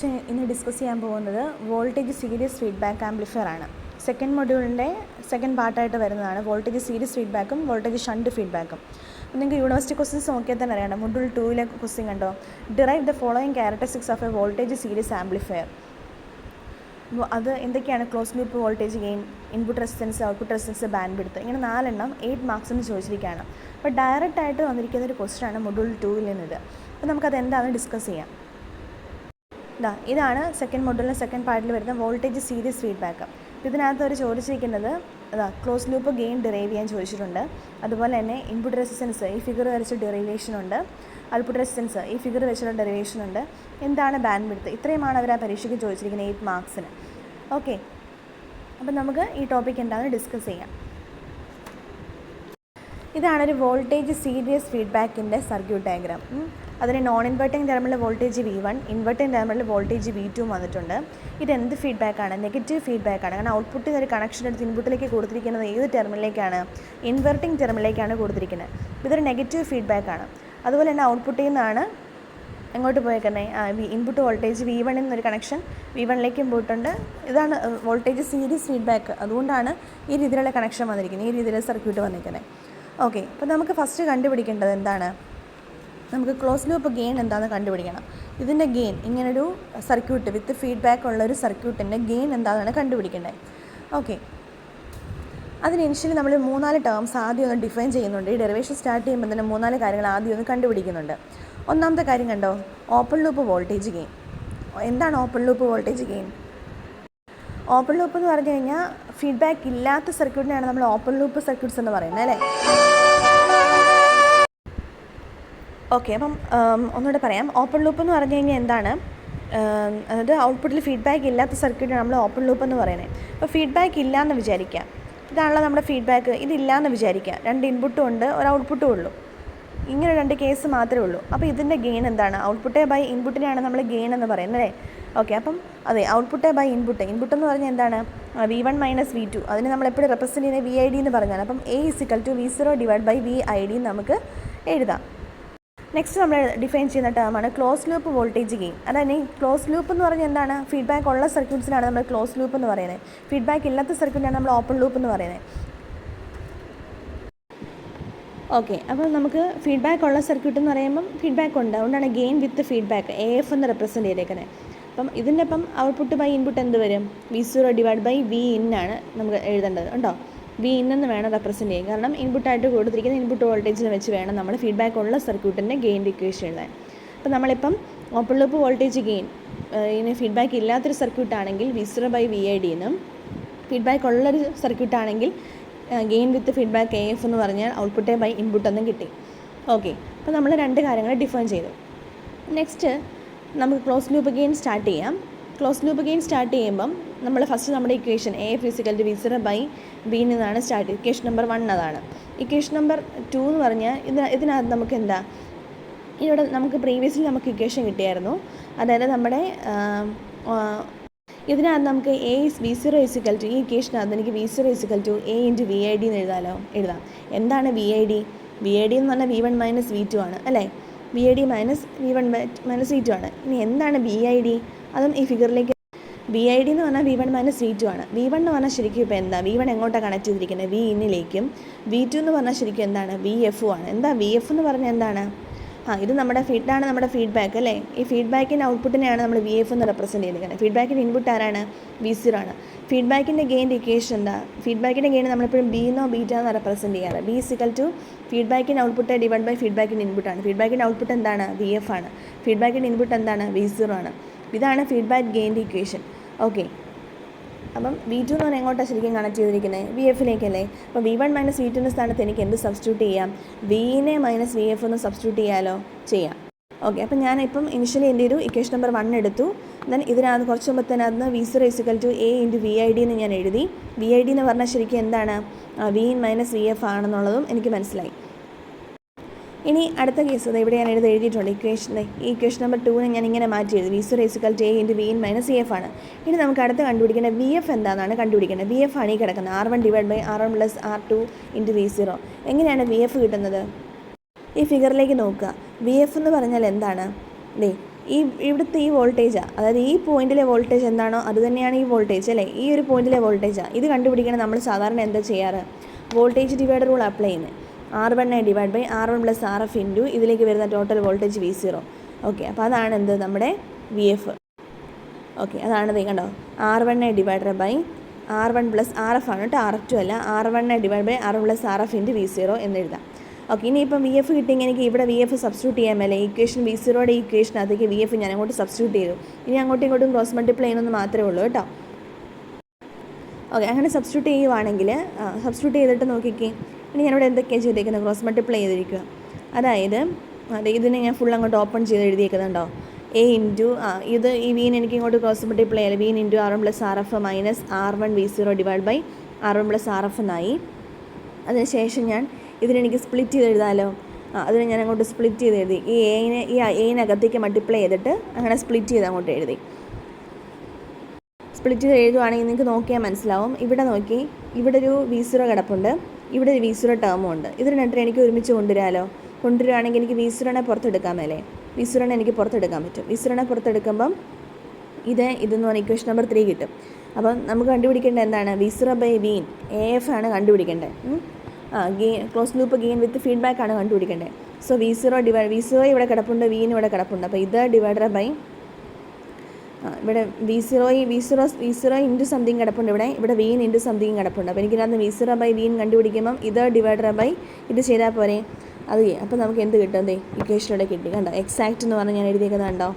Next ഇന്ന് discuss ചെയ്യാൻ പോകുന്നത് വോൾട്ടേജ് സീരീസ് ഫീഡ്ബാക്ക് ആംപ്ലിഫയർ ആണ്. സെക്കൻഡ് മൊഡ്യൂളിൻ്റെ സെക്കൻഡ് പാർട്ടായിട്ട് വരുന്നതാണ് വോൾട്ടേജ് സീരീസ് ഫീഡ്ബാക്കും വോൾട്ടേജ് ഷണ്ട് ഫീഡ്ബാക്കും. അപ്പോൾ നിങ്ങൾക്ക് യൂണിവേഴ്സിറ്റി ക്വസ്റ്റ്യൻസ് നോക്കിയാൽ തന്നെ അറിയണം. മൊഡ്യൂൾ 2 ക്വസ്റ്റ്യൻ കണ്ടോ, derive the following characteristics of A voltage series amplifier. അത് എന്തൊക്കെയാണ്? Close loop voltage gain, input resistance, output resistance, band width, ഇങ്ങനെ 4 8 മാർക്സിന് ചോദിച്ചിരിക്കുകയാണ്. അപ്പോൾ ഡയറക്റ്റ് ആയിട്ട് വന്നിരിക്കുന്ന ഒരു ക്വസ്റ്റ്യനാണ് മൊഡ്യൂൾ 2 നിന്നത്. അപ്പോൾ നമുക്കത് എന്താണെന്ന് ഡിസ്കസ് ചെയ്യാം. ഇതാണ് സെക്കൻഡ് മൊഡ്യൂളിലെ സെക്കൻഡ് പാർട്ടിൽ വരുന്ന വോൾട്ടേജ് സീരീസ് ഫീഡ്ബാക്ക്. ഇതിനകത്ത് അവർ ചോദിച്ചിരിക്കുന്നത് ക്ലോസ് ലൂപ്പ് ഗെയിൻ ഡിറൈവ് ചെയ്യാൻ ചോദിച്ചിട്ടുണ്ട്. അതുപോലെ തന്നെ ഇൻപുട്ട് റെസിസ്റ്റൻസ് ഈ ഫിഗർ വരച്ച ഡെറിവേഷൻ ഉണ്ട്, ഔട്ട്പുട്ട് റെസിസ്റ്റൻസ് ഈ ഫിഗർ വെച്ചുള്ള ഡെറിവേഷൻ ഉണ്ട്, എന്താണ് ബാൻഡ് വിഡ്ത്ത്, ഇത്രയുമാണ് അവർ ആ പരീക്ഷയ്ക്ക് ചോദിച്ചിരിക്കുന്നത് 8 മാർക്സിന്. ഓക്കെ, അപ്പം നമുക്ക് ഈ ടോപ്പിക് എന്താണെന്ന് ഡിസ്കസ് ചെയ്യാം. ഇതാണൊരു വോൾട്ടേജ് സീരീസ് ഫീഡ്ബാക്കിൻ്റെ സർക്യൂട്ട് ഡയഗ്രാം. അതിന് non inverting terminal voltage V1, inverting terminal voltage V2 വന്നിട്ടുണ്ട്. ഇതെന്ത് ഫീഡ്ബാക്കാണ്? നെഗറ്റീവ് ഫീഡ്ബാക്കാണ്. കാരണം ഔട്ട്പുട്ടിൽ ഒരു കണക്ഷൻ എടുത്ത് ഇൻപുട്ടിലേക്ക് കൊടുത്തിരിക്കുന്നത് ഏത് ടെർമിനലിലേക്കാണ്? ഇൻവെർട്ടിംഗ് ടെർമിനലിലേക്കാണ് കൊടുത്തിരിക്കുന്നത്. ഇതൊരു നെഗറ്റീവ് ഫീഡ്ബാക്കാണ്. അതുപോലെ തന്നെ ഔട്ട്പുട്ടിൽ നിന്നാണ് എങ്ങോട്ട് പോയേക്കുന്നത്? ഇൻപുട്ട് വോൾട്ടേജ് V1 എന്നൊരു കണക്ഷൻ V1ലേക്കും പോയിട്ടുണ്ട്. ഇതാണ് വോൾട്ടേജ് സീരീസ് ഫീഡ്ബാക്ക്. അതുകൊണ്ടാണ് ഈ രീതിയിലുള്ള കണക്ഷൻ വന്നിരിക്കുന്നത്, ഈ രീതിയിലുള്ള സർക്യൂട്ട് വന്നിരിക്കുന്നത്. ഓക്കെ, അപ്പോൾ നമുക്ക് ഫസ്റ്റ് കണ്ടുപിടിക്കേണ്ടത് എന്താണ്? നമുക്ക് ക്ലോസ് ലൂപ്പ് ഗെയിൻ എന്താണെന്ന് കണ്ടുപിടിക്കണം. ഇതിൻ്റെ ഗെയിൻ, ഇങ്ങനൊരു സർക്യൂട്ട് വിത്ത് ഫീഡ്ബാക്ക് ഉള്ളൊരു സർക്യൂട്ടിൻ്റെ ഗെയിൻ എന്താണെന്നാണ് കണ്ടുപിടിക്കേണ്ടത്. ഓക്കെ, അതിന് ഇനിഷ്യലി നമ്മൾ 3-4 ടേംസ് ആദ്യം ഒന്ന് ഡിഫൈൻ ചെയ്യുന്നുണ്ട്. ഈ ഡെറിവേഷൻ സ്റ്റാർട്ട് ചെയ്യുമ്പോൾ തന്നെ 3-4 കാര്യങ്ങൾ ആദ്യം ഒന്ന് കണ്ടുപിടിക്കുന്നുണ്ട്. ഒന്നാമത്തെ കാര്യം കണ്ടോ, ഓപ്പൺ ലൂപ്പ് വോൾട്ടേജ് ഗെയിൻ. എന്താണ് open loop voltage gain? Open loop എന്ന് പറഞ്ഞു കഴിഞ്ഞാൽ ഫീഡ്ബാക്ക് ഇല്ലാത്ത സർക്യൂട്ടിനെയാണ് നമ്മൾ ഓപ്പൺ ലൂപ്പ് സർക്യൂട്ട്സ് എന്ന് പറയുന്നത്, അല്ലേ? ഓക്കെ, അപ്പം ഒന്നുകൂടെ പറയാം. ഓപ്പൺ ലൂപ്പ് എന്ന് പറഞ്ഞു കഴിഞ്ഞാൽ എന്താണ്? അതായത് ഔട്ട്പുട്ടിൽ ഫീഡ്ബാക്ക് ഇല്ലാത്ത സർക്യൂട്ടാണ് നമ്മൾ ഓപ്പൺ ലൂപ്പ് എന്ന് പറയുന്നത്. അപ്പോൾ ഫീഡ്ബാക്ക് ഇല്ലയെന്ന് വിചാരിക്കാം. ഇതാണല്ലോ നമ്മുടെ ഫീഡ്ബാക്ക്. ഇതില്ലാന്ന് വിചാരിക്കാം. 2 ഇൻപുട്ടും ഉണ്ട്, ഒരു ഔട്ട്പുട്ടും ഉള്ളൂ. ഇങ്ങനെ 2 കേസ് മാത്രമേ ഉള്ളൂ. അപ്പോൾ ഇതിൻ്റെ ഗെയിൻ എന്താണ്? ഔട്ട്പുട്ടേ ബൈ ഇൻപുട്ടിനെയാണ് നമ്മൾ ഗെയിൻ എന്ന് പറയുന്നത്, അല്ലേ? ഓക്കെ, അപ്പം അതെ, ഔട്ട്പുട്ടേ ബൈ ഇൻപുട്ട്. ഇൻപുട്ട് എന്ന് പറഞ്ഞാൽ എന്താണ്? V1 - V2. അതിന് നമ്മളെപ്പോഴും റെപ്രസെൻറ്റ് ചെയ്യുന്നത് VID എന്ന് പറഞ്ഞാൽ. അപ്പം A = V0/VID നമുക്ക് എഴുതാം. നെക്സ്റ്റ് നമ്മൾ ഡിഫൈൻ ചെയ്യുന്ന ടേമാണ് ക്ലോസ് ലൂപ്പ് വോൾട്ടേജ് ഗെയിൻ. അതായത് ഈ ക്ലോസ് ലൂപ്പ് എന്ന് പറഞ്ഞാൽ എന്താണ്? ഫീഡ്ബാക്ക് ഉള്ള സർക്യൂട്ട്സിനാണ് നമ്മൾ ക്ലോസ് ലൂപ്പ് എന്ന് പറയുന്നത്. ഫീഡ്ബാക്ക് ഇല്ലാത്ത സർക്യൂട്ടിനാണ് നമ്മൾ ഓപ്പൺ ലൂപ്പ് എന്ന് പറയുന്നത്. ഓക്കെ, അപ്പോൾ നമുക്ക് ഫീഡ്ബാക്ക് ഉള്ള സർക്യൂട്ട് എന്ന് പറയുമ്പം ഫീഡ്ബാക്ക് ഉണ്ട്, അതുകൊണ്ടാണ് ഗെയിൻ വിത്ത് ഫീഡ്ബാക്ക് AF എന്ന് റെപ്രസെൻറ്റ് ചെയ്തേക്കുന്നത്. അപ്പം ഇതിൻ്റെ ഇപ്പം ഔട്ട്പുട്ട് ബൈ ഇൻപുട്ട് എന്ത് വരും? V0/Vin ആണ് നമുക്ക് എഴുതേണ്ടത്. ഉണ്ടോ? Vin എന്ന് വേണം റെപ്രസെൻറ്റ് ചെയ്യാൻ. കാരണം ഇൻപുട്ടായിട്ട് കൊടുത്തിരിക്കുന്ന ഇൻപുട്ട് വോൾട്ടേജിൽ വെച്ച് വേണം നമ്മൾ ഫീഡ്ബാക്ക് ഉള്ള സർക്യൂട്ടിൻ്റെ ഗെയിൻ്റെ ഇക്വേഷൻ എഴുതാൻ. അപ്പോൾ നമ്മളിപ്പം ഓപ്പൺ ലൂപ്പ് വോൾട്ടേജ് ഗെയിൻ ഇതിന് ഫീഡ്ബാക്ക് ഇല്ലാത്തൊരു സർക്യൂട്ടാണെങ്കിൽ V0/VID എന്നും, ഫീഡ്ബാക്ക് ഉള്ളൊരു സർക്യൂട്ടാണെങ്കിൽ ഗെയിൻ വിത്ത് ഫീഡ്ബാക്ക് AF എന്ന് പറഞ്ഞാൽ ഔട്ട്പുട്ടേ ബൈ ഇൻപുട്ട് എന്നും കിട്ടി. ഓക്കെ, അപ്പോൾ നമ്മൾ 2 കാര്യങ്ങൾ ഡിഫൈൻ ചെയ്തു. നെക്സ്റ്റ് നമുക്ക് ക്ലോസ് ലൂപ്പ് ഗെയിൻ സ്റ്റാർട്ട് ചെയ്യാം. ക്ലോസ് ലൂപ്പ് ഗെയിൻ സ്റ്റാർട്ട് ചെയ്യുമ്പം നമ്മൾ ഫസ്റ്റ് നമ്മുടെ ഇക്വേഷൻ AF = V0/Vin എന്നാണ് സ്റ്റാർട്ട് ചെയ്തത്. ഇക്വേഷൻ നമ്പർ 1 അതാണ്. ഇക്വേഷൻ നമ്പർ 2 എന്ന് പറഞ്ഞാൽ ഇതിനകത്ത് നമുക്ക് എന്താ, ഇവിടെ നമുക്ക് പ്രീവിയസ്ലി നമുക്ക് ഇക്വേഷൻ കിട്ടിയായിരുന്നു. അതായത് നമ്മുടെ ഇതിനകത്ത് നമുക്ക് V0 = ഈ ഇക്വേഷനകത്ത് എനിക്ക് V0 = A × VID എന്ന് എഴുതാം. എന്താണ് VID? VID എന്ന് പറഞ്ഞാൽ V1 - V2 ആണ്, അല്ലേ? VID - V1 - V2 ആണ്. ഇനി എന്താണ് VID? അതും ഈ ഫിഗറിലേക്ക്. VID എന്ന് പറഞ്ഞാൽ V1 - V2 ആണ്. V1 എന്ന് പറഞ്ഞാൽ ശരിക്കും ഇപ്പോൾ എന്താ? V1 എങ്ങോട്ടാണ് കണക്ട് ചെയ്തിരിക്കുന്നത്? Vinലേക്കും. V2 എന്ന് പറഞ്ഞാൽ ശരിക്കും എന്താണ്? VF ആണ്. എന്താ VF എന്ന് പറഞ്ഞാൽ എന്താണ്? ഇത് നമ്മുടെ ഇതാണ് നമ്മുടെ ഫീഡ്ബാക്ക്, അല്ലേ? ഈ ഫീഡ്ബാക്കിൻ്റെ ഔട്ട്പുട്ടിനെയാണ് നമ്മൾ VF എന്ന് റെപ്രസെൻറ്റ് ചെയ്തിരിക്കുന്നത്. ഫീഡ്ബാക്കിൻ്റെ ഇൻപുട്ട് ആരാണ്? V0 ആണ്. ഫീഡ്ബാക്കിൻ്റെ ഗെയിൻ്റെ ഇക്വേഷൻ എന്താ? ഫീഡ്ബാക്കിൻ്റെ ഗെയിൻ നമ്മളെപ്പോഴും B എന്നോ β എന്നോ റെപ്രസെൻറ്റ് ചെയ്യാറ്. B = ഫീഡ്ബാക്കിൻ്റെ ഔട്ട്പുട്ട് / ഫീഡ്ബാക്കിൻ്റെ ഇൻപുട്ടാണ്. ഫീഡ്ബാക്കിൻ്റെ ഔട്ട്പുട്ട് എന്താണ്? VF ആണ്. ഫീഡ്ബാക്കിൻ്റെ ഇൻപുട്ട് എന്താണ്? V0 ആണ്. ഇതാണ് ഫീഡ്ബാക്ക് ഗെയിൻ്റെ ഇക്വേഷൻ. ഓക്കെ, അപ്പം V2 എന്ന് പറഞ്ഞാൽ എങ്ങോട്ടാണ് ശരിക്കും കണക്ട് ചെയ്തിരിക്കുന്നത്? VFലേക്കല്ലേ? അപ്പോൾ V1 - V2 സ്ഥാനത്ത് എനിക്ക് എന്ത് സബ്സ്റ്റിറ്റ്യൂട്ട് ചെയ്യാം? Vനെ - VF എന്ന് സബ്സ്റ്റിറ്റ്യൂട്ട് ചെയ്യാം. ഓക്കെ, അപ്പം ഞാനിപ്പം ഇനിഷ്യലി എന്ത് ചെയ്തു? ഇക്വേഷൻ നമ്പർ 1 എടുത്തു. ദെൻ ഇതിനകത്ത് കുറച്ച് മുമ്പത്തേനകത്ത് V0 = A × VID എന്ന് ഞാൻ എഴുതി. VID എന്ന് പറഞ്ഞാൽ ശരിക്കും എന്താണ്? Vin - VF ആണെന്നുള്ളതും എനിക്ക് മനസ്സിലായി. ഇനി അടുത്ത കേസ് ഇവിടെ ഞാൻ എഴുതിയിട്ടുണ്ട്. ഈ ഇക്വേഷൻ നമ്പർ 2 ഞാൻ ഇങ്ങനെ മാറ്റി എഴുതി. V0 = A × Vin - VF ആണ്. ഇനി നമുക്ക് അടുത്ത് കണ്ടുപിടിക്കേണ്ട VF എന്താണെന്നാണ് കണ്ടുപിടിക്കേണ്ടത്. VF ആണ് ഈ കിടക്കുന്നത്. R1/R1 + R2 × V0. എങ്ങനെയാണ് VF കിട്ടുന്നത്? ഈ ഫിഗറിലേക്ക് നോക്കുക. VF എന്ന് പറഞ്ഞാൽ എന്താണ്? ഇവിടുത്തെ ഈ വോൾട്ടേജാണ്, അതായത് ഈ പോയിന്റിലെ വോൾട്ടേജ് എന്താണോ അത് തന്നെയാണ് ഈ വോൾട്ടേജ് അല്ലേ, ഈ ഒരു പോയിന്റിലെ വോൾട്ടേജാണ്. ഇത് കണ്ടുപിടിക്കണം നമ്മൾ സാധാരണ എന്താ ചെയ്യാറ്, വോൾട്ടേജ് ഡിവൈഡർ റൂൾ അപ്ലൈ ചെയ്യുന്നത്. R1 divide by R1 plus RF into ഇതിലേക്ക് വരുന്ന ടോട്ടൽ വോൾട്ടേജ് V0. ഓക്കെ, അപ്പോൾ അതാണ് എന്ത് നമ്മുടെ VF. ഓക്കെ, അതാണത് കണ്ടോ, R1 divided by R1 plus RF ആണ് കേട്ടോ, R2 അല്ല. R1 divide by R1 plus RF into V0 എന്നെഴുതാം. ഓക്കെ, ഇനിയിപ്പം VF കിട്ടിയെങ്കിൽ എനിക്ക് ഇവിടെ VF സബ്സ്റ്റിറ്റ്യൂട്ട് ചെയ്യാൻ മേലെ, ഇക്വേഷൻ V0യുടെ ഇക്വേഷനകത്തേക്ക് VF ഞാൻ അങ്ങോട്ട് സബ്സ്റ്റിറ്റ്യൂട്ട് ചെയ്തു. ഇനി അങ്ങോട്ടും ഇങ്ങോട്ടും ക്രോസ് മൾട്ടിപ്ലൈ ചെയ്യുന്നത് മാത്രമേ ഉള്ളൂ കേട്ടോ. ഓക്കെ, അങ്ങനെ സബ്സ്റ്റിറ്റ്യൂട്ട് ചെയ്യുവാണെങ്കിൽ സബ്സ്റ്റിറ്റ്യൂട്ട് ചെയ്തിട്ട് നോക്കിക്കേ. ഇനി ഞാനിവിടെ എന്തൊക്കെയാണ് ചെയ്തേക്കുന്നത്, ക്രോസ് മൾട്ടിപ്ലൈ ചെയ്തിരിക്കുക. അതായത് ഇതിനെ ഞാൻ ഫുൾ അങ്ങോട്ട് ഓപ്പൺ ചെയ്ത് എഴുതിയേക്കുന്നുണ്ടോ, A ഇൻറ്റു ഇത് ഈ വീൻ എനിക്ക് ഇങ്ങോട്ട് ക്രോസ് മൾട്ടിപ്ലൈ ചെയ്യാം. V in into R1 plus RF minus R1 V0 divide by R1 plus RF എന്നായി. അതിനുശേഷം ഞാൻ ഇതിനെനിക്ക് സ്പ്ലിറ്റ് ചെയ്ത് എഴുതാമല്ലോ. അതിനെ ഞാൻ അങ്ങോട്ട് സ്പ്ലിറ്റ് ചെയ്ത് എഴുതി. ഈ എയിനകത്തേക്ക് മൾട്ടിപ്ലൈ ചെയ്തിട്ട് അങ്ങനെ സ്പ്ലിറ്റ് ചെയ്ത് അങ്ങോട്ട് എഴുതി. സ്പ്ലിറ്റ് ചെയ്ത് എഴുതുവാണെങ്കിൽ നിങ്ങൾക്ക് നോക്കിയാൽ മനസ്സിലാവും. ഇവിടെ നോക്കി, ഇവിടെ ഒരു V0 കിടപ്പുണ്ട്, ഇവിടെ ഒരു V0 ടേമും ഉണ്ട്. ഇത് രണ്ടും എനിക്ക് ഒരുമിച്ച് കൊണ്ടുവരുവാണെങ്കിൽ എനിക്ക് V0നെ പുറത്തെടുക്കാൻ മേലെ, V0നെ എനിക്ക് പുറത്തെടുക്കാൻ പറ്റും. V0നെ പുറത്തെടുക്കുമ്പം ഇതെന്ന് പറഞ്ഞാൽ ഇക്വേഷൻ നമ്പർ 3 കിട്ടും. അപ്പം നമുക്ക് കണ്ടുപിടിക്കേണ്ടത് എന്താണ്, V0 ബൈ വീൻ AF ആണ് കണ്ടുപിടിക്കേണ്ടത്. ക്ലോസ് ലൂപ്പ് ഗെയിൻ വിത്ത് ഫീഡ്ബാക്ക് ആണ് കണ്ടുപിടിക്കേണ്ടത്. സോ V0 ഇവിടെ കിടപ്പുണ്ട്, വീൻ ഇവിടെ കിടപ്പുണ്ട്. അപ്പോൾ ഇത് ഡിവൈഡഡ് ബൈ ഇവിടെ V0 ഇൻറ്റു സംതിങ് കിടപ്പുണ്ട്, ഇവിടെ വീൻ ഇൻറ്റു സംതിങ് കിടപ്പുണ്ട്. അപ്പോൾ എനിക്കിതിനകത്ത് V0 ബൈ വീൻ കണ്ടുപിടിക്കുമ്പം ഇത് ഡിവൈഡഡ് ബൈ ഇത് ചെയ്താൽ പോരെ, അത് ചെയ്യും. അപ്പോൾ നമുക്ക് എന്ത് കിട്ടും, ഇക്വേഷനോടെ കിട്ടി. കണ്ടോ, എക്സാക്റ്റ് എന്ന് പറഞ്ഞാൽ ഞാൻ എഴുതിയേക്കുന്നത് കണ്ടോ,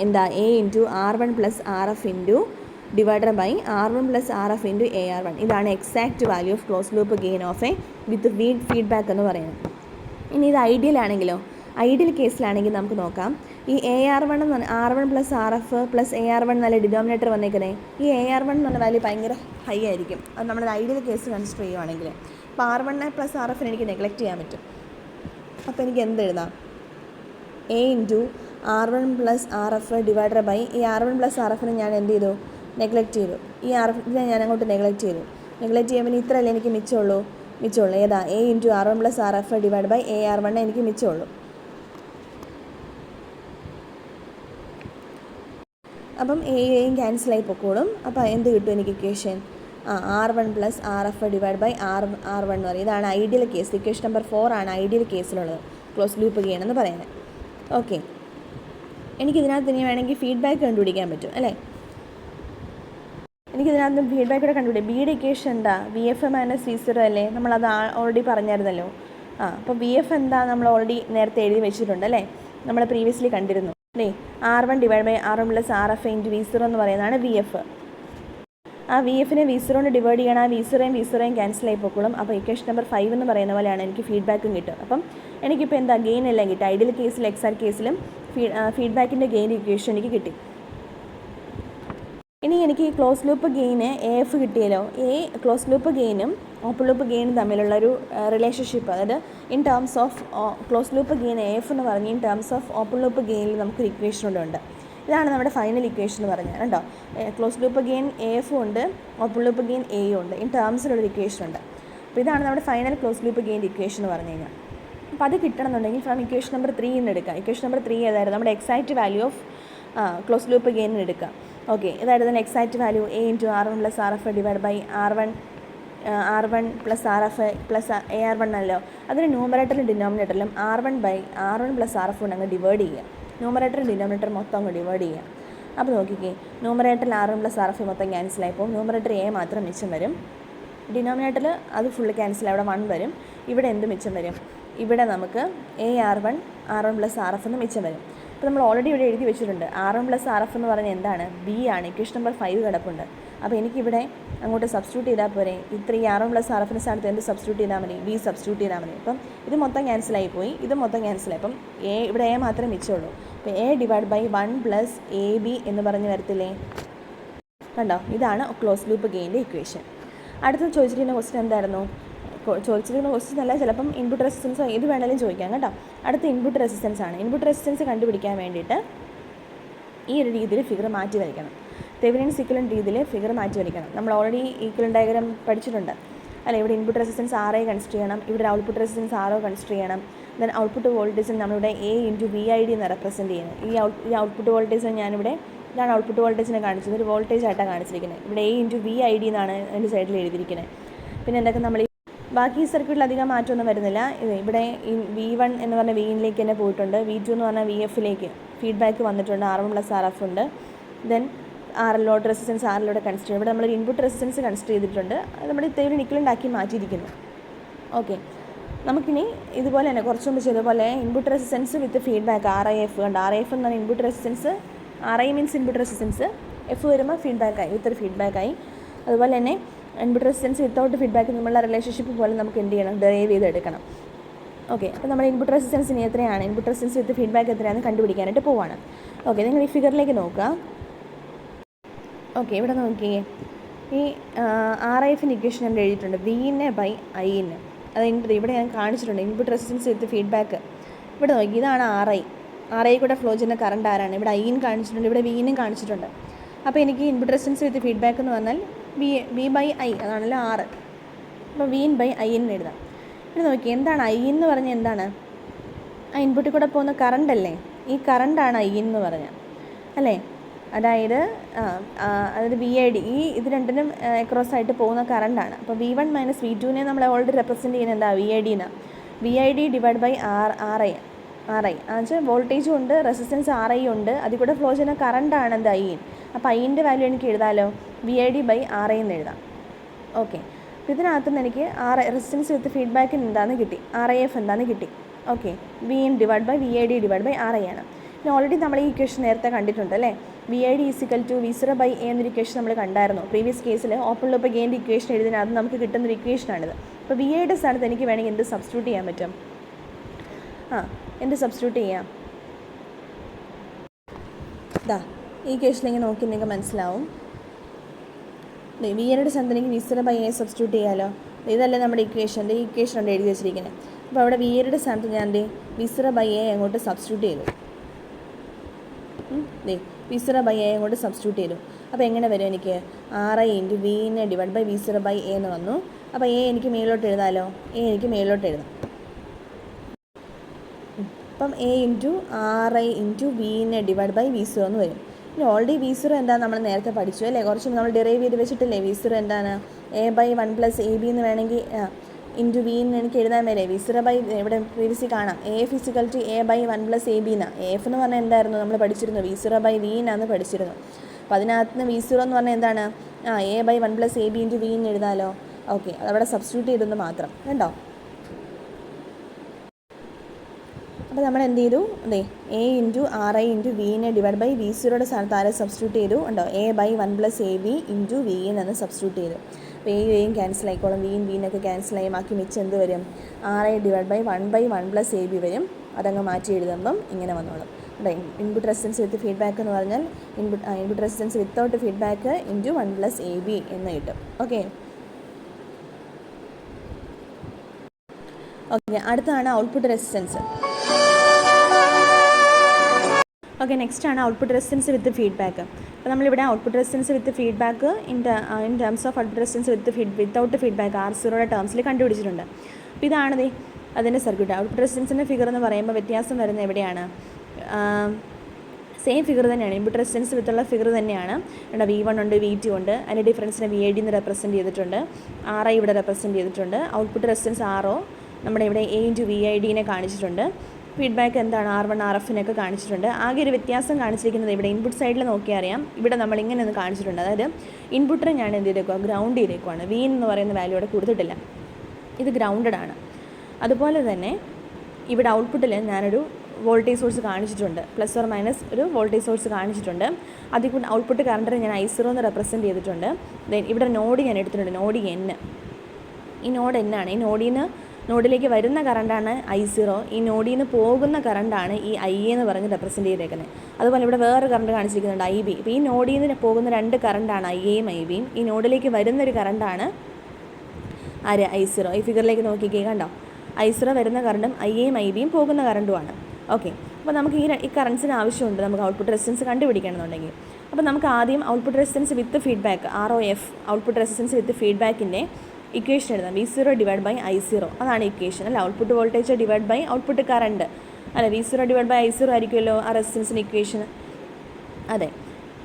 എന്താ A into R1 plus RF into divided by R1 plus RF into AR1. ഇതാണ് exact value of close loop gain of A with feedback എന്ന് പറയുന്നത്. ഇനി ഇത് ഐഡിയൽ കേസിലാണെങ്കിൽ നമുക്ക് നോക്കാം. ഈ AR1 എന്ന് പറഞ്ഞാൽ R1 plus RF plus AR1 നല്ല ഡിനോമിനേറ്റർ വന്നേക്കുന്നത്. ഈ AR1 എന്ന് പറഞ്ഞ വാല്യൂ ഭയങ്കര ഹൈ ആയിരിക്കും. അത് നമ്മുടെ ഐഡിയൽ കേസ് കൺസിഡർ ചെയ്യുവാണെങ്കിൽ. അപ്പോൾ R1 പ്ലസ് RF എനിക്ക് നെഗ്ലക്റ്റ് ചെയ്യാൻ പറ്റും. അപ്പോൾ എനിക്ക് എന്ത് എഴുതാം, A into R1 plus RF divided by ഈ R1 പ്ലസ് RFനെ ഞാൻ എന്ത് ചെയ്തു, നെഗ്ലക്റ്റ് ചെയ്തു. ഈ RFനെ ഞാൻ അങ്ങോട്ട് നെഗ്ലക്റ്റ് ചെയ്യുമ്പോൾ ഇത്രയല്ലേ എനിക്ക് മിച്ചമുള്ളൂ. ഏതാ, A into R1 plus RF divide by AR1 എനിക്ക് മിച്ചമുള്ളൂ. അപ്പം എയും ക്യാൻസലായി പൊക്കോളും. അപ്പോൾ എന്ത് കിട്ടും എനിക്ക് equation, R1 plus RF divide by R1 എന്ന് പറയും. ഇതാണ് ഐഡിയൽ കേസ്. ഇക്വേഷൻ നമ്പർ 4 ആണ് ഐഡിയൽ കേസിലുള്ളത്, ക്ലോസ് ലൂപ്പ് ഗെയിൻ എന്ന് പറയുന്നത്. ഓക്കെ, എനിക്കിതിനകത്ത് ഇനി വേണമെങ്കിൽ ഫീഡ്ബാക്ക് കണ്ടുപിടിക്കാൻ പറ്റും അല്ലേ. എനിക്കിതിനകത്ത് ഫീഡ്ബാക്ക് കണ്ടുപിടിക്കാം. ബിയുടെ ഇക്വേഷൻ എന്താ, VF മൈനസ് V0 അല്ലേ, നമ്മളത് ഓൾറെഡി പറഞ്ഞായിരുന്നല്ലോ. അപ്പോൾ VF എന്താ നമ്മൾ ഓൾറെഡി നേരത്തെ എഴുതി വെച്ചിട്ടുണ്ട് അല്ലേ, നമ്മൾ പ്രീവിയസ്ലി കണ്ടിരുന്നു അല്ലേ. R1 divide by R1 plus RF into V0 എന്ന് പറയുന്നതാണ് VF. ആ VFനെ V0നെ ഡിവൈഡ് ചെയ്യണം. ആ V0യും ക്യാൻസൽ ആയി പോക്കോളും. അപ്പോൾ ഇക്വേഷൻ നമ്പർ 5 എന്ന് പറയുന്ന പോലെയാണ് എനിക്ക് ഫീഡ്ബാക്കും കിട്ടും. അപ്പം എനിക്കിപ്പോൾ എന്താ ഗെയിൻ എല്ലാം കിട്ടും. ഐഡിയൽ കേസിലും എക്സാക്ട് കേസിലും ഫീഡ്ബാക്കിൻ്റെ ഗെയിൻ ഇക്വേഷൻ എനിക്ക് കിട്ടി. ഇനി എനിക്ക് ഈ ക്ലോസ് ലൂപ്പ് ഗെയിന് AF കിട്ടിയല്ലോ. ക്ലോസ് ലൂപ്പ് ഗെയിനും ഓപ്പൺ ലൂപ്പ് ഗെയിനും തമ്മിലുള്ളൊരു റിലേഷൻഷിപ്പ്, അതായത് in terms of close loop gain AF എന്ന് പറഞ്ഞ് in terms of open loop ഗെയിനിൽ നമുക്കൊരു ഇക്വേഷൻ ഉണ്ട്. ഇതാണ് നമ്മുടെ ഫൈനൽ ഇക്വേഷൻ എന്ന് പറഞ്ഞാൽ കേട്ടോ. ക്ലോസ് ലൂപ്പ് ഗെയിൻ AF ഉണ്ട്, ഓപ്പൺ ലൂപ്പ് ഗെയിൻ Aയും ഉണ്ട്. ഇൻ ടേംസിലൊരു ഇക്വേഷൻ ഉണ്ട്. അപ്പോൾ ഇതാണ് നമ്മുടെ final close loop gain equation എന്ന് പറഞ്ഞു കഴിഞ്ഞാൽ. അപ്പോൾ അത് കിട്ടണമെന്നുണ്ടെങ്കിൽ ഫ്രം ഇക്വേഷൻ നമ്പർ 3 എന്ന് എടുക്കുക. ഇക്വേഷൻ നമ്പർ 3 ഏതായിരുന്നു, നമ്മുടെ exact value of close loop ഗെയിനിന് എടുക്കുക. ഓക്കെ, ഇതായിരുന്നു തന്നെ exact value A into R1 plus RF divide by R1 plus RF plus AR1 അല്ലോ. അതിന് ന്യൂമറേറ്ററിലും ഡിനോമിനേറ്ററിലും R1 പ്ലസ് RF കൊണ്ട് അങ്ങ് ഡിവൈഡ് ചെയ്യുക. ന്യൂമറേറ്റർ ഡിനോമിനേറ്റർ മൊത്തം അങ്ങ് ഡിവൈഡ് ചെയ്യുക. അപ്പോൾ നോക്കിക്കേ, ന്യൂമറേറ്ററിൽ R1 പ്ലസ് RF മൊത്തം ക്യാൻസലായി പോകും. ന്യൂമറേറ്റർ A മാത്രം മിച്ചം വരും. ഡിനോമിനേറ്ററിൽ അത് ഫുള്ള് ക്യാൻസൽ, അവിടെ 1 വരും. ഇവിടെ എന്ത് മിച്ചം വരും, ഇവിടെ നമുക്ക് AR1 പ്ലസ് RF എന്ന് മിച്ചം വരും. അപ്പോൾ നമ്മൾ ഓൾറെഡി ഇവിടെ എഴുതി വെച്ചിട്ടുണ്ട്. R1 പ്ലസ് RF എന്ന് പറഞ്ഞാൽ എന്താണ്, B ആണ്. ഇക്വേഷൻ നമ്പർ 5 കിടപ്പുണ്ട്. അപ്പോൾ എനിക്കിവിടെ അങ്ങോട്ട് സബ്സ്റ്റിറ്റ്യൂട്ട് ചെയ്താൽ പോരെ. ഈ R1 പ്ലസ് RFന് സ്ഥാനത്ത് എന്ത് സബ്സ്റ്റിറ്റ്യൂട്ട് ചെയ്താൽ മതി, B സബ്സ്റ്റിറ്റ്യൂട്ട് ചെയ്താൽ മതി. അപ്പം ഇത് മൊത്തം ക്യാൻസലായി പോയി, ഇത് മൊത്തം ക്യാൻസലായി. അപ്പം ഇവിടെ A മാത്രമേ മിച്ചമുള്ളൂ. അപ്പോൾ A divide by 1 plus AB എന്ന് പറഞ്ഞ് വരത്തില്ലേ. കണ്ടോ, ഇതാണ് ക്ലോസ് ലൂപ്പ് ഗെയിൻ്റെ ഇക്വേഷൻ. അടുത്ത ചോദിച്ചിരിക്കുന്ന ക്വസ്റ്റ്യൻ എന്തായിരുന്നു, ചോദിച്ചിരിക്കുന്ന ക്വസ്റ്റ്യൻ അല്ല, ചിലപ്പം ഇൻപുട്ട് റെസിസ്റ്റൻസോ ഏത് വേണമെങ്കിലും ചോദിക്കാം കേട്ടോ. അടുത്ത ഇൻപുട്ട് റെസിസ്റ്റൻസ് ആണ്. ഇൻപുട്ട് റെസിസ്റ്റൻസ് കണ്ടുപിടിക്കാൻ വേണ്ടിയിട്ട് ഈ ഒരു രീതിയിൽ ഫിഗർ മാറ്റി വരയ്ക്കണം. തെവെനിൻസ് ഈക്വലന്റ് രീതിയിൽ ഫിഗർ മാറ്റി വരയ്ക്കണം. നമ്മൾ ഓൾറെഡി ഈക്വലന്റ് ഡയഗ്രാം പഠിച്ചിട്ടുണ്ട് അല്ലേ. ഇവിടെ ഇൻപുട്ട് റെസിസ്റ്റൻസ് RA കൺസിഡർ ചെയ്യണം, ഇവിടെ ഔട്ട്പുട്ട് റെസിസ്റ്റൻസ് RO കൺസിഡർ ചെയ്യണം. ദെൻ ഔട്ട്പുട്ട് വോൾട്ടേജ് നമ്മളിവിടെ A into V I D എന്ന് റെപ്രസെൻറ്റ് ചെയ്യുന്നത്. ഈ ഔട്ട്പുട്ട് വോൾട്ടേജ് ഞാനിവിടെ ഇതാണ് ഔട്ട്പുട്ട് വോൾട്ടേജിനെ കാണിച്ചത്, ഒരു വോൾട്ടേജ് ആയിട്ടാണ് കാണിച്ചിരിക്കുന്നത്. ഇവിടെ A into V I D എന്നാണ് എൻ്റെ സൈഡിൽ എഴുതിയിരിക്കുന്നത്. പിന്നെ എന്തൊക്കെ നമ്മൾ ബാക്കി സർക്യൂട്ടിൽ അധികം മാറ്റമൊന്നും വരുന്നില്ല. ഇവിടെ ഈ V1 എന്ന് പറഞ്ഞ Vയിലേക്ക് തന്നെ പോയിട്ടുണ്ട്. V2 എന്ന് പറഞ്ഞാൽ VFിലേക്ക് ഫീഡ്ബാക്ക് വന്നിട്ടുണ്ട്. R1 + RF ഉണ്ട്. ദെൻ ലോഡ് റെസിസ്റ്റൻസ് ആറിലൂടെ കൺസിഡർ ഇവിടെ നമ്മൾ ഇൻപുട്ട് റെസിസ്റ്റൻസ് കൺസിഡർ ചെയ്തിട്ടുണ്ട്. അത് നമ്മൾ ഇത്തരം ഇക്വലൻ്റ് ആക്കി മാറ്റിയിരിക്കുന്നു. ഓക്കെ, നമുക്കിനി ഇതുപോലെ തന്നെ കുറച്ച് മുമ്പ് ചെയ്തതുപോലെ input resistance with feedback RIF കണ്ട്. RIF എന്ന് പറഞ്ഞാൽ input resistance, RI means input resistance, F വരുമ്പോൾ ഫീഡ്ബാക്കായി, വിത്ത് ഫീഡ്ബാക്കായി. അതുപോലെ തന്നെ ഇൻപുട്ട് റെസിസ്റ്റൻസ് വിത്തൗട്ട് ഫീഡ്ബാക്ക് നമ്മളുടെ റിലേഷൻഷിപ്പ് പോലെ നമുക്ക് എന്ത് ചെയ്യണം, ഡെറൈവ് ചെയ്തെടുക്കണം. ഓക്കെ, അപ്പോൾ നമ്മുടെ ഇൻപുട്ട് റെസിസ്റ്റൻസ് ഇനി എത്രയാണ്, ഇൻപുട്ട് റെസിസ്റ്റൻസ് വിത്ത് ഫീഡ്ബാക്ക് എത്രയാണെന്ന് കണ്ടുപിടിക്കാനായിട്ട് പോവാണ്. ഓക്കെ, നിങ്ങൾ ഈ ഫിഗറിലേക്ക് നോക്കുക. ഓക്കെ, ഇവിടെ നോക്കിയേ, ഈ RIFൻ്റെ ഇക്വേഷൻ ഞാൻ എഴുതിയിട്ടുണ്ട്, V/I. അത് ഇവിടെ ഞാൻ കാണിച്ചിട്ടുണ്ട്, ഇൻപുട്ട് റെസിസ്റ്റൻസ് വിത്ത് ഫീഡ്ബാക്ക്. ഇവിടെ നോക്കി, ഇതാണ് RI കൂടെ ഫ്ലോ ചെയ്യുന്ന കറണ്ട് ആരാണ്, ഇവിടെ I കാണിച്ചിട്ടുണ്ട്, ഇവിടെ V കാണിച്ചിട്ടുണ്ട്. അപ്പോൾ എനിക്ക് ഇൻപുട്ട് റെസിസ്റ്റൻസ് വിത്ത് ഫീഡ്ബാക്ക് എന്ന് പറഞ്ഞാൽ V/I, അതാണല്ലോ R. അപ്പോൾ V/I എന്ന് എഴുതാം. ഇവിടെ നോക്കി, എന്താണ് I എന്ന് പറഞ്ഞാൽ എന്താണ്, ആ ഇൻപുട്ടിൽ കൂടെ പോകുന്ന കറണ്ട് അല്ലേ, ഈ കറണ്ടാണ് I എന്ന് പറഞ്ഞാൽ അല്ലേ. അതായത് VID, ഇത് രണ്ടിനും അക്രോസ് ആയിട്ട് പോകുന്ന കറണ്ടാണ്. അപ്പോൾ V1 - V2 നമ്മൾ ഓൾറെഡി റെപ്രസെൻറ്റ് ചെയ്യുന്നത് എന്താ, VID എന്നാണ്. VID / RI എന്നുവെച്ചാൽ വോൾട്ടേജും ഉണ്ട്, റെസിസ്റ്റൻസ് RI ഉണ്ട്, അതിൽ കൂടെ ഫ്ലോ ചെയ്യുന്ന കറണ്ടാണ് എന്താ I. അപ്പോൾ Iൻ്റെ വാല്യൂ എനിക്ക് എഴുതാമല്ലോ, VID / RI എന്ന് എഴുതാം. ഓക്കെ, അപ്പോൾ ഇതിനകത്തുനിന്ന് എനിക്ക് റെസിസ്റ്റൻസ് വിത്ത് ഫീഡ്ബാക്കിന് എന്താണെന്ന് കിട്ടി, RIF എന്താണെന്ന് കിട്ടി. ഓക്കെ, VIN / VID / RI ആണ്. പിന്നെ ഓൾറെഡി നമ്മൾ ഈ ഇക്വേഷൻ നേരത്തെ കണ്ടിട്ടുണ്ട് അല്ലേ. VID = V0/A എന്നൊരു ഇക്വേഷൻ നമ്മൾ കണ്ടായിരുന്നു പ്രീവിയസ് കേസിൽ. ഓപ്പൺ ലൂപ്പ് ഗെയിൻ്റെ ഇക്വേഷൻ എഴുതിനകത്ത് നമുക്ക് കിട്ടുന്നൊരു ഇക്വേഷനാണിത്. അപ്പോൾ VIയുടെ സ്ഥാനത്ത് എനിക്ക് വേണമെങ്കിൽ എന്ത് സബ്സ്റ്റിറ്റ്യൂട്ട് ചെയ്യാൻ പറ്റും, എന്ത് സബ്സ്റ്റിറ്റ്യൂട്ട് ചെയ്യാം, ഈ കേസിലേക്ക് നോക്കി നിങ്ങൾക്ക് മനസ്സിലാവും. VIയുടെ സ്ഥാനത്ത് എനിക്ക് V0/A സബ്സ്റ്റിറ്റ്യൂട്ട് ചെയ്യാമല്ലോ. ഇതല്ലേ നമ്മുടെ ഇക്വേഷൻ്റെ, ഈ ഇക്വേഷനുണ്ട് എഴുതി വെച്ചിരിക്കുന്നത്. അപ്പോൾ അവിടെ VIയുടെ സ്ഥാനത്ത് ഞാൻ V0/A അങ്ങോട്ട് സബ്സ്റ്റിറ്റ്യൂട്ട് ചെയ്തു. V0/A അങ്ങോട്ട് സബ്സ്റ്റിറ്റ്യൂട്ട് ചെയ്തു. അപ്പോൾ എങ്ങനെ വരും, എനിക്ക് RI × V/V V0/A എന്ന് വന്നു. അപ്പോൾ A എനിക്ക് മേലോട്ട് എഴുതാമല്ലോ, എനിക്ക് മേലോട്ട് എഴുതാം. അപ്പം A × RI × V/V0 എന്ന് വരും. ഇനി ഓൾറെഡി V0 എന്താണ് നമ്മൾ നേരത്തെ പഠിച്ചു അല്ലേ, കുറച്ച് നമ്മൾ ഡിറൈവ് ചെയ്ത് വെച്ചിട്ടില്ലേ. V0 എന്താണ്, A/1 + AB എന്ന് വേണമെങ്കിൽ ഇൻറ്റു V എനിക്ക് എഴുതാൻ വരെ. V0 ഇവിടെ പ്രീവിയസ്ലി കാണാം, AF = A/1 + AB എന്നാണ്. AF എന്ന് പറഞ്ഞാൽ എന്തായിരുന്നു, നമ്മൾ പഠിച്ചിരുന്നു V0/V എന്നാണ് പഠിച്ചിരുന്നു. അപ്പോൾ അതിനകത്ത് നിന്ന് V0 എന്ന് പറഞ്ഞാൽ എന്താണ്, A/1 + AB × V എന്ന് എഴുതാമല്ലോ. ഓക്കെ, അതവിടെ സബ്സ്റ്റിറ്റ്യൂട്ട് ചെയ്തെന്ന് മാത്രം കണ്ടോ. അപ്പോൾ നമ്മൾ എന്ത് ചെയ്തു, A × RI × V/V V0യുടെ സ്ഥാനത്ത് ആരെ സബ്സ്റ്റിറ്റ്യൂട്ട് ചെയ്തു ഉണ്ടോ, A/1 + AB × V എന്ന് സബ്സ്റ്റിറ്റ്യൂട്ട് ചെയ്തു. അപ്പോൾ Aയും ക്യാൻസൽ ആയിക്കോളും, V ക്യാൻസൽ ആയി, ബാക്കി മിച്ചം എന്ത് വരും, RI / 1/1 + AB വരും. അതങ്ങ് മാറ്റി എഴുതുമ്പം ഇങ്ങനെ വന്നോളും. ഇൻപുട്ട് റെസിസ്റ്റൻസ് വിത്ത് ഫീഡ്ബാക്ക് എന്ന് പറഞ്ഞാൽ input resistance without feedback × 1 + AB എന്ന് കിട്ടും. ഓക്കെ, അടുത്താണ് ഔട്ട്പുട്ട് റെസിസ്റ്റൻസ്. ഓക്കെ, നെക്സ്റ്റ് ആണ് ഔട്ട്പുട്ട് റെസിസ്റ്റൻസ് വിത്ത് ഫീഡ്ബാക്ക്. അപ്പോൾ നമ്മളിവിടെ output resistance with feedback in terms of output resistance without feedback R0യുടെ ടേംസിൽ കണ്ടുപിടിച്ചിട്ടുണ്ട്. അപ്പോൾ ഇതാണ് അതിൻ്റെ സർക്യൂട്ട്. ഔട്ട്പുട്ട് റെസിസ്റ്റൻസിൻ്റെ ഫിഗർ എന്ന് പറയുമ്പോൾ വ്യത്യാസം വരുന്നത് എവിടെയാണ്, സെയിം ഫിഗർ തന്നെയാണ്, ഇൻപുട്ട് റെസിസ്റ്റൻസ് വിത്തുള്ള ഫിഗർ തന്നെയാണ്. ഇവിടെ V1 ഉണ്ട്, V2 ഉണ്ട്, അതിൻ്റെ ഡിഫറൻസിനെ VID എന്ന് റെപ്രസെൻറ്റ് ചെയ്തിട്ടുണ്ട്, RI ഇവിടെ റെപ്രസെൻറ്റ് ചെയ്തിട്ടുണ്ട്. ഔട്ട്പുട്ട് റെസിസ്റ്റൻസ് RO നമ്മുടെ ഇവിടെ A × VID കാണിച്ചിട്ടുണ്ട്. ഫീഡ്ബാക്ക് എന്താണ്, R1 RF കാണിച്ചിട്ടുണ്ട്. ആകെ ഒരു വ്യത്യാസം കാണിച്ചിരിക്കുന്നത് ഇവിടെ ഇൻപുട്ട് സൈഡിൽ നോക്കിയാൽ അറിയാം. ഇവിടെ നമ്മൾ ഇങ്ങനെ ഒന്ന് കാണിച്ചിട്ടുണ്ട്, അതായത് ഇൻപുട്ടിനെ ഞാൻ എന്ത് ചെയ്തേക്കുക, ഗ്രൗണ്ട് ചെയ്തേക്കുവാണ്. V എന്ന് പറയുന്ന വാല്യൂ ഇവിടെ കൊടുത്തിട്ടില്ല, ഇത് ഗ്രൗണ്ടഡ് ആണ്. അതുപോലെ തന്നെ ഇവിടെ ഔട്ട്പുട്ടിൽ ഞാനൊരു വോൾട്ടേജ് സോഴ്സ് കാണിച്ചിട്ടുണ്ട്, ± ഒരു വോൾട്ടേജ് സോഴ്സ് കാണിച്ചിട്ടുണ്ട്. അതിൽ കൂടെ ഔട്ട്പുട്ട് കറണ്ടിനെ ഞാൻ I0 എന്ന് റെപ്രസെൻറ്റ് ചെയ്തിട്ടുണ്ട്. ദെൻ ഇവിടെ നോഡ് ഞാൻ എടുത്തിട്ടുണ്ട്, നോഡ് N. ഈ നോഡ് N ആണ്. ഈ നോഡിലേക്ക് വരുന്ന കറണ്ടാണ് I0, ഈ നോഡിൽ നിന്ന് പോകുന്ന കറണ്ടാണ് ഈ IA എന്ന് പറഞ്ഞ് റെപ്രസെൻറ്റ് ചെയ്തേക്കുന്നത്. അതുപോലെ ഇവിടെ വേറെ കറണ്ട് കാണിച്ചിരിക്കുന്നുണ്ട്, IB. ഇപ്പോൾ ഈ നോഡിൽ നിന്ന് പോകുന്ന രണ്ട് കറണ്ടാണ് IAയും IBയും. ഈ നോഡിലേക്ക് വരുന്നൊരു കറണ്ടാണ് I0. ഈ ഫിഗറിലേക്ക് നോക്കിക്കേ, കണ്ടോ, I0 വരുന്ന കറണ്ടും IAയും IBയും പോകുന്ന കറണ്ടുമാണ്. ഓക്കെ, അപ്പോൾ നമുക്ക് ഈ കറൻസിന് ആവശ്യമുണ്ട് നമുക്ക് ഔട്ട്പുട്ട് റെസിസ്റ്റൻസ് കണ്ടുപിടിക്കണമെന്നുണ്ടെങ്കിൽ. അപ്പോൾ നമുക്ക് ആദ്യം output resistance with feedback ROF, output resistance with ഫീഡ്ബാക്കിൻ്റെ ഇക്വേഷൻ എഴുതാം. V0 ഡിവൈഡ് ബൈ I0 അതാണ് ഇക്വേഷൻ അല്ല. Output voltage divide by output current അല്ല. V0 ഡിവൈഡ് ബൈ I0 ആയിരിക്കുമല്ലോ ആ റെസിസ്റ്റൻസിന് ഇക്വേഷൻ. അതെ.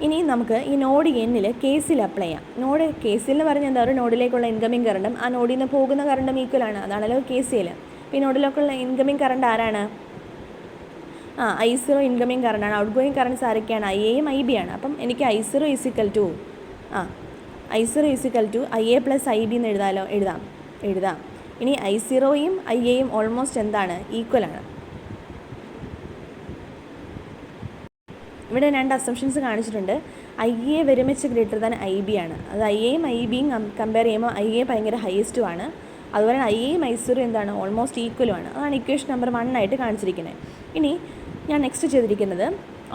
ഇനി നമുക്ക് ഈ നോഡ് എന്നിൽ കേസിൽ അപ്ലൈ ചെയ്യാം. നോഡ് കേസിൽ എന്ന് പറഞ്ഞാൽ എന്താ, ഒരു നോഡിലേക്കുള്ള ഇൻകമിങ് കറണ്ടും ആ നോഡിൽ നിന്ന് പോകുന്ന കറണ്ടും ഈക്വലാണ്. അതാണല്ലോ കേസിൽ. അപ്പോൾ ഈ നോഡിലേക്കുള്ള ഇൻകമിങ് കറണ്ട് ആരാണ്? I0 ഇൻകമിങ് കറണ്ടാണ്. ഔട്ട് ഗോയിങ് കറണ്ട്സ് ആരൊക്കെയാണ്? IA IB ആണ്. അപ്പം എനിക്ക് I0 is equal to IA plus IB എന്ന് എഴുതാം. ഇനി I0യും IAയും ഓൾമോസ്റ്റ് എന്താണ്? ഈക്വലാണ്. ഇവിടെ 2 അസംഷൻസ് കാണിച്ചിട്ടുണ്ട്. IA very much greater than IB ആണ്. അത് IAയും IBയും കമ്പയർ ചെയ്യുമ്പോൾ IA ഭയങ്കര ഹയസ്റ്റും ആണ്. അതുപോലെ IAയും I0 എന്താണ്? ഓൾമോസ്റ്റ് ഈക്വലുമാണ്. അതാണ് ഇക്വേഷൻ നമ്പർ 1 ആയിട്ട് കാണിച്ചിരിക്കുന്നത്. ഇനി ഞാൻ നെക്സ്റ്റ് ചെയ്തിരിക്കുന്നത്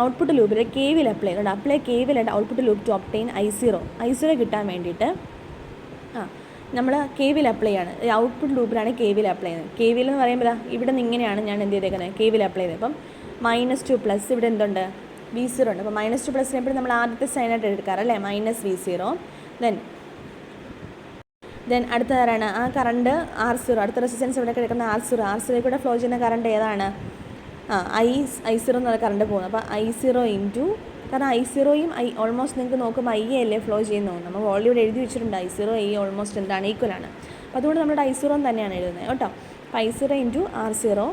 ഔട്ട്പുട്ട് ലൂപ്പിൽ KVL അപ്ലൈ ചെയ്യുന്നുണ്ട്. KVL output loop to obtain I0 കിട്ടാൻ വേണ്ടിയിട്ട് നമ്മൾ KVL അപ്ലൈ ചെയ്യാണ്. ഔട്ട്പുട്ട് ലൂപ്പിലാണ് KVL അപ്ലൈ ചെയ്യുന്നത്. KVL എന്ന് പറയുമ്പോൾ ഇവിടെ നിന്ന് ഇങ്ങനെയാണ് ഞാൻ എന്ത് ചെയ്തേക്കുന്നത്? KVL അപ്ലൈ ചെയ്തത്. അപ്പം -2 പ്ലസ് ഇവിടെ എന്തുണ്ട്? V0 ഉണ്ട്. അപ്പോൾ -2 പ്ലസിനെ എപ്പോഴും നമ്മൾ ആദ്യത്തെ സൈനായിട്ട് എടുക്കാറല്ലേ? -V0. ദെൻ അടുത്തതാരാണ്? ആ കറണ്ട് R0. അടുത്ത റെസിസ്റ്റൻസ് ഇവിടെ കിടക്കുന്ന R0 കൂടെ ഫ്ലോ ചെയ്യുന്ന കറണ്ട് ഏതാണ്? I0 എന്നുള്ള കറണ്ട് പോകുന്നത്. അപ്പോൾ I0 ഇൻറ്റു, കാരണം I0യും ഓൾമോസ്റ്റ് നിങ്ങൾക്ക് നോക്കുമ്പോൾ IA അല്ലേ ഫ്ലോ ചെയ്യുന്നു. നമ്മൾ ഓൾറെഡി എഴുതി വെച്ചിട്ടുണ്ട് I0 I ഓൾമോസ്റ്റ് എന്താണ്? ഈക്വലാണ്. അപ്പോൾ അതുകൊണ്ട് നമ്മുടെ I0 തന്നെയാണ് എഴുതുന്നത് കേട്ടോ. അപ്പോൾ I0 ഇൻറ്റു R0.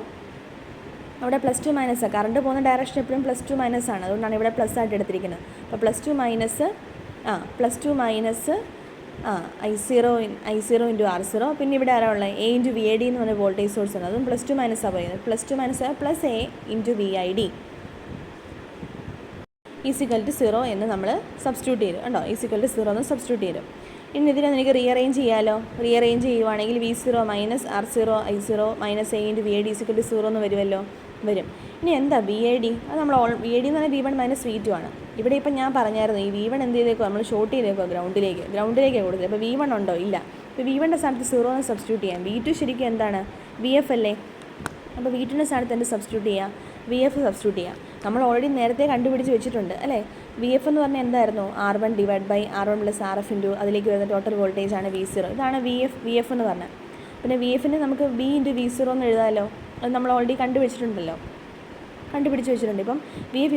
അവിടെ +2 മൈനസ് കറണ്ട് പോകുന്ന ഡയറക്ഷൻ എപ്പോഴും +2 മൈനസ് ആണ്. അതുകൊണ്ടാണ് ഇവിടെ പ്ലസ് ആയിട്ട് എടുത്തിരിക്കുന്നത്. അപ്പോൾ +2 മൈനസ് I0 ഇൻറ്റു R0. പിന്നെ ഇവിടെ ആരാ ഉള്ളത്? A ഇൻറ്റു VID എന്ന് പറഞ്ഞ വോൾട്ടേജ് സോഴ്സ് ഉണ്ട്. അതും +2 മൈനസാണ് പറയുന്നത്. +2 minus plus A into VID =0 എന്ന് നമ്മൾ സബ്സ്റ്റിറ്റ്യൂട്ട് ചെയ്തു കേട്ടോ. =0 എന്ന് സബ്സ്റ്റിറ്റ്യൂട്ട് ചെയ്തു. ഇനി ഇതിനെ എനിക്ക് റീഅറേഞ്ച് ചെയ്യാമല്ലോ. റീഅറേഞ്ച് ചെയ്യുവാണെങ്കിൽ V0 minus R0 I0 minus A into VID =0 എന്ന് വരുമല്ലോ. വരും. ഇനി എന്താ VID? അത് നമ്മൾ VID എന്ന് പറഞ്ഞാൽ V1 മൈനസ് V2 ആണ്. ഇവിടെ ഇപ്പം ഞാൻ പറഞ്ഞായിരുന്നു ഈ V1 എന്ത് ചെയ്തേക്കോ? നമ്മൾ ഷോർട്ട് ചെയ്തേക്കോ ഗ്രൗണ്ടിലേക്ക് കൊടുത്തത്. അപ്പോൾ V1 ഉണ്ടോ? ഇല്ല. അപ്പോൾ V1ൻ്റെ സ്ഥാനത്ത് 0 എന്ന് സബ്സ്റ്റിറ്റ്യൂട്ട് ചെയ്യാം. V2 ശരിക്കും എന്താണ്? VF അല്ലേ? അപ്പോൾ V2ൻ്റെ സ്ഥാനത്ത് എന്ത് സബ്സ്റ്റിറ്റ്യൂട്ട് ചെയ്യാം? VF സബ്സ്റ്റിറ്റ്യൂട്ട് ചെയ്യാം. നമ്മൾ ഓൾറെഡി നേരത്തെ കണ്ടുപിടിച്ച് വെച്ചിട്ടുണ്ട് അല്ലേ? VF എന്ന് പറഞ്ഞാൽ എന്തായിരുന്നു? R1 divide by R1 plus RF into അതിലേക്ക് വരുന്ന ടോട്ടൽ വോൾട്ടേജ് ആണ് V0. ഇതാണ് VF എന്ന് പറഞ്ഞത്. പിന്നെ VFനെ നമുക്ക് V ഇൻറ്റു V0 എന്ന് എഴുതാമല്ലോ. അത് നമ്മൾ ഓൾറെഡി കണ്ടുപിടിച്ച് വെച്ചിട്ടുണ്ട്. ഇപ്പം VF =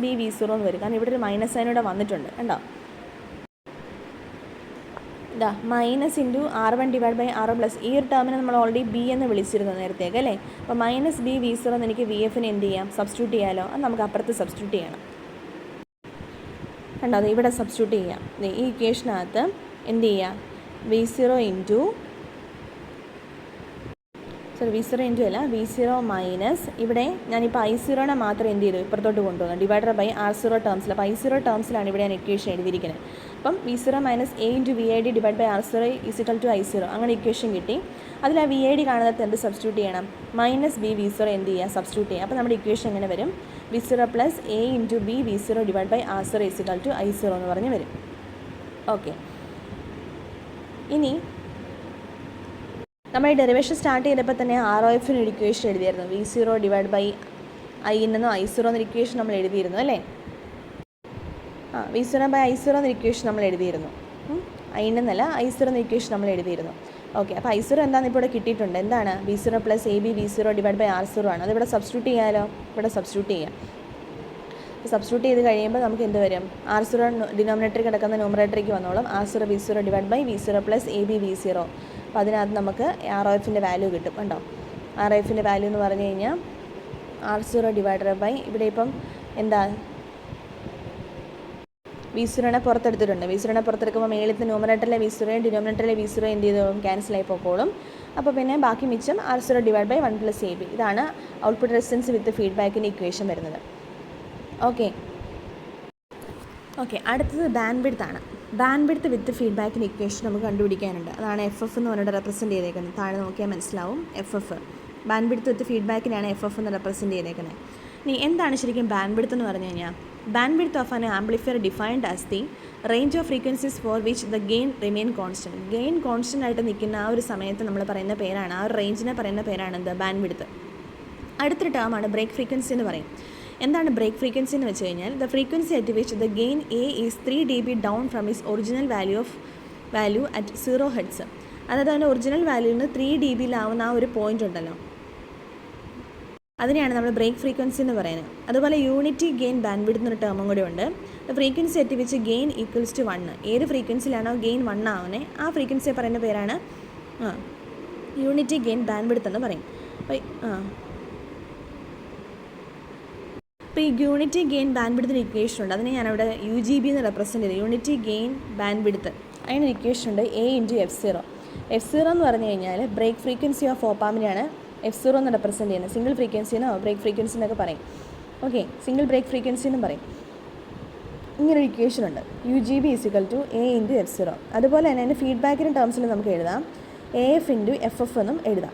-BV0 എന്ന് വരും. കാരണം ഇവിടെ ഒരു മൈനസ് സൈനൂടെ വന്നിട്ടുണ്ട് കണ്ടോ. ഇതാ minus into R1 divide by R1 plus ഈ ഒരു ടേമിനെ നമ്മൾ ഓൾറെഡി B എന്ന് വിളിച്ചിരുന്നു നേരത്തേക്ക് അല്ലേ. അപ്പോൾ -BV0 എന്ന് എനിക്ക് VFനെ എന്ത് ചെയ്യാം? സബ്സ്റ്റിറ്റ്യൂട്ട് ചെയ്യാമല്ലോ. അത് നമുക്ക് അപ്പുറത്ത് സബ്സ്റ്റിറ്റ്യൂട്ട് ചെയ്യണം കണ്ടോ. അത് ഇവിടെ സബ്സ്റ്റിറ്റ്യൂട്ട് ചെയ്യാം. ഈ ഇക്വേഷനകത്ത് എന്ത് ചെയ്യാം? V0 മൈനസ് ഇവിടെ ഞാനിപ്പോൾ I0നെ മാത്രം എന്ത് ചെയ്തു? ഇപ്പുറത്തോട്ട് കൊണ്ടുപോകുന്നു ഡിവൈഡർ ബൈ R0 ടേംസിൽ. അപ്പോൾ I0 ടേംസിലാണ് ഇവിടെ ഞാൻ ഇക്വേഷൻ എഴുതിയിരിക്കുന്നത്. അപ്പം V0 minus A into VID divide by R0 = I0 അങ്ങനെ ഇക്വേഷൻ കിട്ടി. അതിൽ ആ VID കാണുന്നത് എന്ത് സബ്സ്റ്റിറ്റ്യൂട്ട് ചെയ്യണം? -BV0 എന്ത് ചെയ്യുക? സബ്സ്റ്റിറ്റ്യൂട്ട് ചെയ്യുക. അപ്പോൾ നമ്മുടെ ഇക്വേഷൻ എങ്ങനെ വരും? V0 plus A into BV0 divide by R0 = I0 എന്ന് പറഞ്ഞ് വരും. ഓക്കെ. ഇനി നമ്മൾ ഈ ഡെറിവേഷൻ സ്റ്റാർട്ട് ചെയ്തപ്പോൾ തന്നെ ROFന് ഒരു ഇക്വേഷൻ എഴുതിയായിരുന്നു. V0 ഡിവൈഡ് ബൈ I എന്നോ I0 എന്നൊരു ഇക്വേഷൻ നമ്മൾ എഴുതിയിരുന്നു അല്ലേ? V0 ബൈ I0 എന്നൊരു ഇക്വേഷൻ നമ്മൾ എഴുതിയിരുന്നു. I എന്നല്ല I0 എന്ന ഇക്വേഷൻ നമ്മൾ എഴുതിയിരുന്നു. ഓക്കെ. അപ്പോൾ I0 എന്താണെന്ന് ഇപ്പോൾ ഇവിടെ കിട്ടിയിട്ടുണ്ട്. എന്താണ്? V0 plus AB V0 divide by R0 ആണ്. അതിവിടെ സബ്സ്റ്റിറ്റ്യൂട്ട് ചെയ്യാമല്ലോ. ഇവിടെ സബ്സ്റ്റിറ്റ്യൂട്ട് ചെയ്യാം. സബ്സ്റ്റിറ്റ്യൂട്ട് ചെയ്ത് കഴിയുമ്പോൾ നമുക്ക് എന്ത് വരും? R0 ഡിനോമിനേറ്ററിൽ കിടക്കുന്ന ന്യൂമറേറ്ററിലേക്ക് വന്നോളും. R0 V0 divide by V0 plus AB V0. അപ്പോൾ അതിനകത്ത് നമുക്ക് ROFൻ്റെ വാല്യൂ കിട്ടും കണ്ടോ. ROFൻ്റെ വാല്യൂ എന്ന് പറഞ്ഞു കഴിഞ്ഞാൽ R0 ഡിവൈഡഡ് ബൈ ഇവിടെ ഇപ്പം എന്താ V0നെ പുറത്തെടുത്തിട്ടുണ്ട്. V0നെ പുറത്തെടുക്കുമ്പോൾ മേളത്തെ ന്യൂമറേറ്ററിലെ V0 ഡിനോമിനേറ്ററിലെ V0 എന്ത് ചെയ്തോളും? ക്യാൻസലായി പോക്കോളും. അപ്പോൾ പിന്നെ ബാക്കി മിച്ചം R0 divide by 1 plus AB. ഇതാണ് ഔട്ട്പുട്ട് റെസിസ്റ്റൻസ് വിത്ത് ഫീഡ്ബാക്കിൻ്റെ ഇക്വേഷൻ വരുന്നത്. ഓക്കെ. അടുത്തത് ബാൻഡ്വിഡ്ത്ത് ആണ്. ബാൻഡ്വിഡ്ത്ത് വിത്ത് ഫീഡ്ബാക്കിൻ്റെ ഇക്വേഷൻ നമുക്ക് കണ്ടുപിടിക്കാനുണ്ട്. അതാണ് FF എന്ന് പറഞ്ഞിട്ട് റെപ്രസെൻറ്റ് ചെയ്തേക്കുന്നത്. താഴെ നോക്കിയാൽ മനസ്സിലാവും. FF ബാൻഡ്വിഡ്ത്ത് വിത്ത് ഫീഡ്ബാക്കിനാണ് FF എന്ന് റെപ്രസെൻറ്റ് ചെയ്തേക്കുന്നത്. ഇനി എന്താണ് ശരിക്കും ബാൻഡ്വിഡ്ത്ത് എന്ന് പറഞ്ഞു കഴിഞ്ഞാൽ? Bandwidth of an amplifier defined as the range of frequencies for which the gain remain constant. Gain constant ആയിട്ട് നിൽക്കുന്ന ആ ഒരു സമയത്ത് നമ്മൾ പറയുന്ന പേരാണ്, ആ ഒരു റേഞ്ചിനെ പറയുന്ന പേരാണ് എന്ത്? ബാൻഡ്വിഡ്ത്ത്. അടുത്തൊരു ടേമാണ് ബ്രേക്ക് ഫ്രീക്വൻസി എന്ന് പറയും. എന്താണ് ബ്രേക്ക് ഫ്രീക്വൻസി എന്ന് വെച്ച് കഴിഞ്ഞാൽ? The frequency at which the gain A is 3 dB down from is original value of value at 0 hertz. അതായത് അതിൻ്റെ ഒറിജിനൽ വാല്യൂവിൽ നിന്ന് 3 dBയിലാവുന്ന ആ ഒരു പോയിൻ്റ് ഉണ്ടല്ലോ, അതിനെയാണ് നമ്മൾ ബ്രേക്ക് ഫ്രീക്വൻസി എന്ന് പറയുന്നത്. അതുപോലെ യൂണിറ്റി ഗെയിൻ ബാൻഡ് വിഡ്ത്ത് എന്നൊരു ടേമും കൂടി ഉണ്ട്. Frequency at which gain equals to 1. ഏത് ഫ്രീക്വൻസിയിലാണോ ഗെയിൻ 1 ആവുന്നത് ആ ഫ്രീക്വൻസിയെ പറയുന്ന പേരാണ് യൂണിറ്റി ഗെയിൻ ബാൻഡ് വിഡ്ത്ത് എന്ന് പറയും. അപ്പോൾ ഈ യൂണിറ്റി ഗെയിൻ ബാൻഡ് വിഡ്ത്തിന് ഇക്വേഷൻ ഉണ്ട്. അതിനെ ഞാനവിടെ UGB എന്ന് റെപ്രസെൻറ്റ് ചെയ്ത് യൂണിറ്റി ഗെയിൻ ബാൻഡ് വിഡ്ത്ത്. അതിന് ഇക്വേഷൻ ഉണ്ട് A × F0. F0 എന്ന് പറഞ്ഞു കഴിഞ്ഞാൽ ബ്രേക്ക് ഫ്രീക്വൻസി ഓഫ് ഓപ്പാമിനെയാണ് F0 എന്ന് റെപ്രസെൻറ്റ് ചെയ്യുന്നത്. സിംഗിൾ ഫ്രീക്വൻസിനോ ബ്രേക്ക് ഫ്രീക്വൻസി എന്നൊക്കെ പറയും. ഓക്കെ, സിംഗിൾ ബ്രേക്ക് ഫ്രീക്വൻസി എന്നും പറയും. ഇങ്ങനൊരു ഇക്വേഷൻ ഉണ്ട്, UGB = A × F0. അതുപോലെ തന്നെ അതിൻ്റെ ഫീഡ്ബാക്കിൻ്റെ ടേംസിൽ നമുക്ക് എഴുതാം AF × FF എന്നും എഴുതാം.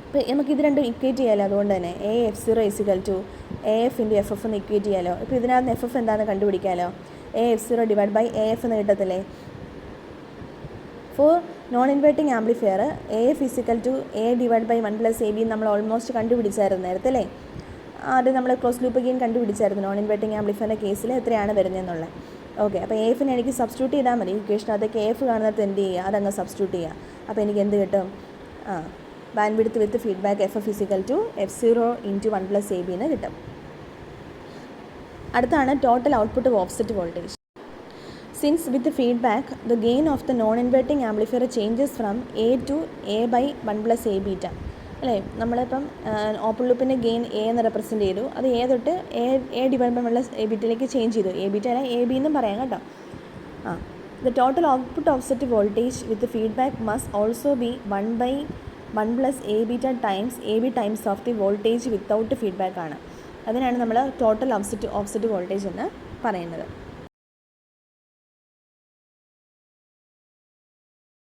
അപ്പോൾ നമുക്ക് ഇത് രണ്ടും ഇക്വേറ്റ് ചെയ്യാമല്ലോ. അതുകൊണ്ട് തന്നെ AF0 = AF × FF എന്ന് ഇക്വേറ്റ് ചെയ്യാമല്ലോ. ഇപ്പോൾ ഇതിനകത്ത് FF എന്താണെന്ന് കണ്ടുപിടിക്കാമല്ലോ. AF0 / AF എന്ന് കിട്ടത്തില്ലേ. For non inverting amplifier AF = A / 1 + AB നമ്മൾ ഓൾമോസ്റ്റ് കണ്ടുപിടിച്ചായിരുന്നു നേരത്തെ അല്ലേ. അത് നമ്മൾ ക്ലോസ് ലൂപ്പ് ഗെയിൻ കണ്ടുപിടിച്ചായിരുന്നു നോൺ ഇൻവേർട്ടിംഗ് ആംപ്ലിഫയറിൻ്റെ കേസിൽ എത്രയാണ് വരുന്നതെന്നുള്ളത്. ഓക്കെ, അപ്പോൾ AFനെ എനിക്ക് സബ്സ്റ്റിറ്റ്യൂട്ട് ചെയ്താൽ മതി. ഇക്വേഷനകത്തേക്ക് AF കാണുന്നത് എന്ത് ചെയ്യുക, അതങ്ങ് സബ്സ്റ്റിറ്റ്യൂട്ട് ചെയ്യുക. അപ്പോൾ എനിക്ക് എന്ത് കിട്ടും? ബാൻഡ് വിഡ്ത്ത് വിത്ത് ഫീഡ്ബാക്ക് FF = F0 × 1 + AB എന്ന് കിട്ടും. അടുത്താണ് total output offset voltage. Since with feedback, the gain of the non-inverting amplifier changes from A to A by 1 + A beta. അല്ലേ, നമ്മളിപ്പം ഓപ്പൺ ലൂപ്പിൻ്റെ ഗെയിൻ A എന്ന് റെപ്രസെൻറ്റ് ചെയ്തു. അത് A തൊട്ട് A / 1 + A ബീറ്റയിലേക്ക് change ചെയ്തു. A ബീറ്റ അല്ല AB എന്നും പറയാം കേട്ടോ. The total output offset voltage with the feedback must also be 1 by 1 + A beta times AB times of the voltage without feedback ആണ്. അതിനാണ് നമ്മൾ ടോട്ടൽ ഓഫ്സെറ്റ് വോൾട്ടേജ് എന്ന് പറയുന്നത്.